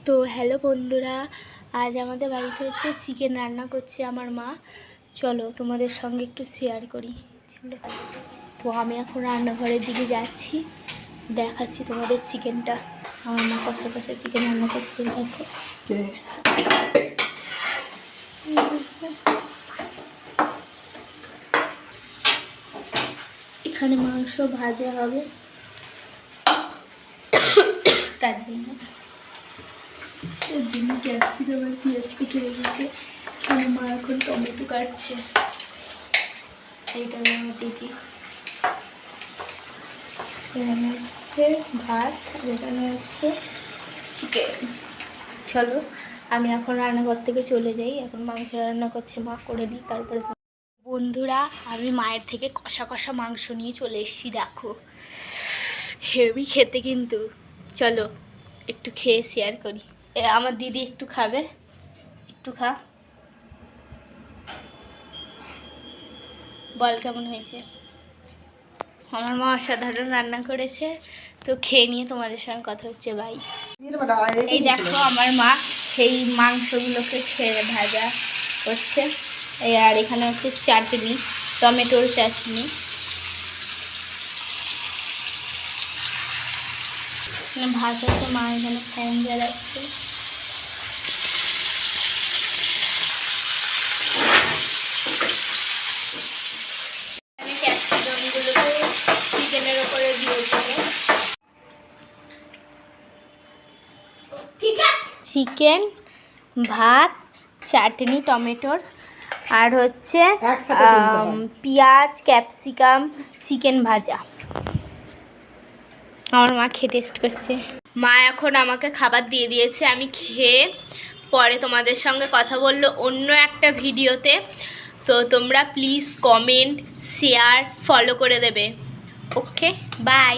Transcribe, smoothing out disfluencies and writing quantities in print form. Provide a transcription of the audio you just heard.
তো হ্যালো বন্ধুরা, আজ আমাদের বাড়িতে হচ্ছে চিকেন রান্না করছে আমার মা। চলো তোমাদের সঙ্গে একটু শেয়ার করি। চলো, তো আমি এখন রান্নাঘরের দিকে যাচ্ছি, দেখাচ্ছি তোমাদের চিকেনটা। আমার মা কষা কষা চিকেন রান্না করছে, দেখো। এখানে মাংস ভাজা হবে, তার জন্য ক্যাপসিকাম আর পেঁয়াজ কেটে রেখেছে। আমার মা এখন টমেটো কাটছে। এইটা আমার দিদি। এখানে হচ্ছে ভাত, আর এখানে হচ্ছে চিকেন। চলো আমি এখন রান্নাঘর থেকে চলে যাই। এখন মাংস রান্না করছে মা, করে নিই তারপরে। বন্ধুরা, আমি মায়ের থেকে কষা কষা মাংস নিয়ে চলে এসেছি, দেখো হেভি খেতে কিন্তু। চলো একটু খেয়ে শেয়ার করি। আমার দিদি একটু খাবে, একটু খা, বল কেমন হয়েছে। আমার মা অসাধারণ রান্না করেছে, তো খেয়ে নিয়ে তোমাদের সঙ্গে কথা হচ্ছে। বাই। এই দেখো আমার মা সেই মাংসগুলোকে ছেড়ে ভাজা করছে। আর এখানে হচ্ছে চাটনি, টমেটোর চাটনি। ভাত হচ্ছে, মা এখানে ফ্যান জ্বালাচ্ছে। আমি ক্যাপসিকামগুলোকে চিকেনের ওপরে দিয়ে দেবো। ঠিক আছে, চিকেন, ভাত, চাটনি টমেটোর, আর হচ্ছে পেঁয়াজ, ক্যাপসিকাম, চিকেন ভাজা। আমার মা খেয়ে টেস্ট করছে। মা এখন আমাকে খাবার দিয়ে দিয়েছে, আমি খেয়ে পরে তোমাদের সঙ্গে কথা বললো অন্য একটা ভিডিওতে। তো তোমরা প্লিজ কমেন্ট, শেয়ার, ফলো করে দেবে। ওকে, বাই।